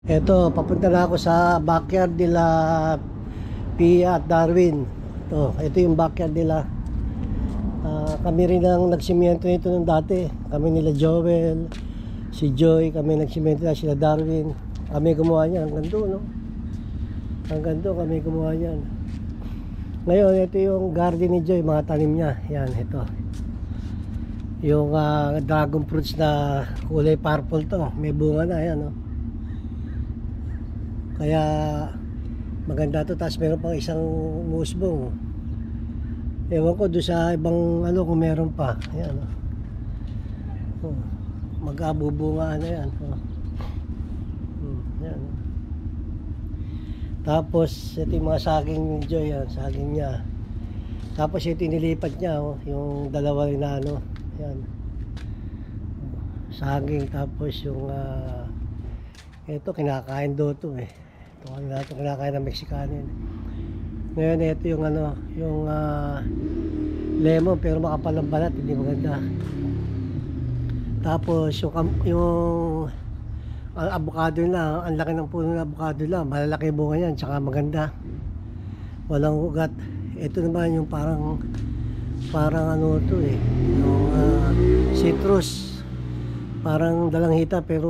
Eto, papunta na ako sa backyard nila Pia at Darwin. Ito yung backyard nila. Kami rin ang nagsimyento nito nung dati. Kami nila Joel, si Joy, kami nagsimyento na sila Darwin. Kami gumawa niyan hanggang doon, no? Hanggang doon kami gumawa niyan. Ngayon, ito yung garden ni Joy, mga tanim niya. Yan, ito. Yung dragon fruits na kulay purple to. May bunga na, yan, no? Kaya maganda to. Tapos meron pang isang musbong. Ewan ko doon sa ibang ano kung meron pa. Ayan, mag-abubungaan na yan. Ayan. Tapos ito yung mga saging ni Joy, yan, saging niya. Tapos ito nilipat niya, yung dalawa rin na ano. Ayan. Saging, tapos yung ito kinakain do to ito kinakain ng Meksikanin. Ngayon ito yung ano, yung lemon pero makapal ang balat, hindi maganda. Tapos yung avocado na, ang laki ng puno ng avocado lang, malalaki bunga yan, tsaka maganda, walang ugat. Ito naman yung parang ano to yung citrus, parang dalanghita pero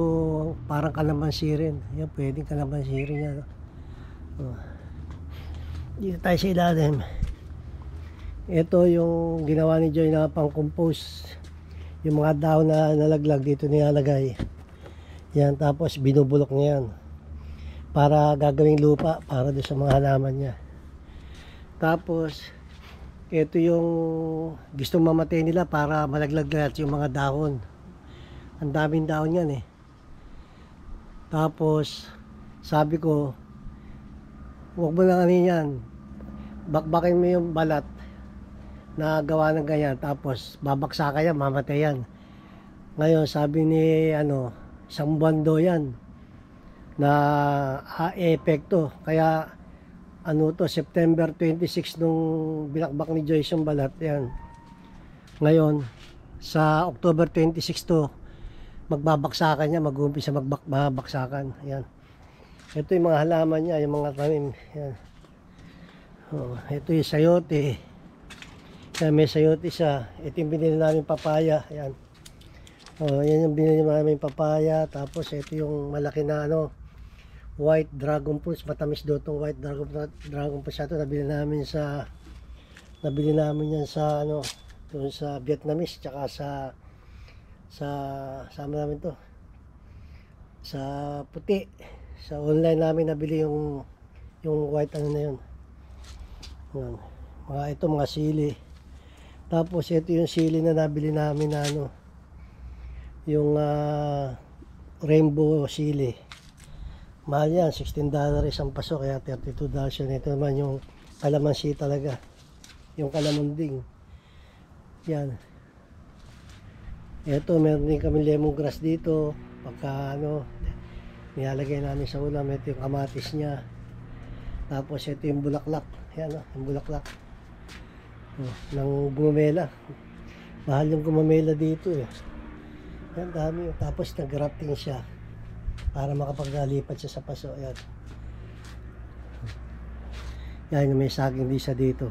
parang kalamansi rin. Yan, pwedeng kalamansi rin yan. Dito tayo sa ilalim. Ito yung ginawa ni Joy na pang compose. Yung mga dahon na nalaglag dito nilalagay. Yan, tapos binubulok niya yan para gagawing lupa para doon sa mga halaman niya. Tapos ito yung gustong mamatay nila para malaglag lahat yung mga dahon. Ang daming dahon yan Tapos sabi ko, huwag mo na yan, bakbakin mo yung balat na gawa ng ganyan, tapos babaksakan yan, mamatay yan. Ngayon sabi ni isang buwan daw yan na epekto. Kaya September 26 nung binakbak ni Joyce yung balat yan. Ngayon sa October 26 to magbabaksakan niya, mag-uumpisa magbabaksakan. Ayan. Ito yung mga halaman niya, yung mga tanim. Ayan. Ito yung sayote. Ayan, may sayote siya. Ito yung binili namin papaya. Ayan. Yan yung binili namin papaya. Tapos ito yung malaki na white dragon fruits. Matamis daw itong white dragon fruits. Ito nabili namin yan sa doon sa Vietnamese, tsaka sama namin to sa puti. Sa online namin nabili yung white na yun. Ito mga sili. Tapos ito yung sili na nabili namin na yung rainbow sili. Mahal yan, $16 isang paso, kaya $32 yan. Ito naman yung kalamansi talaga, yung kalamunding. Yan. Ito, meron din kami lemongrass dito. Pagka nilalagay namin sa ulam. Ito yung kamatis niya. Tapos ito yung bulaklak. Yan, yung bulaklak ng gumamela. Mahal yung gumamela dito Yan, dami. Tapos nag-grafting siya para makapaglipat siya sa paso. Yan. Yan, may saging din siya dito.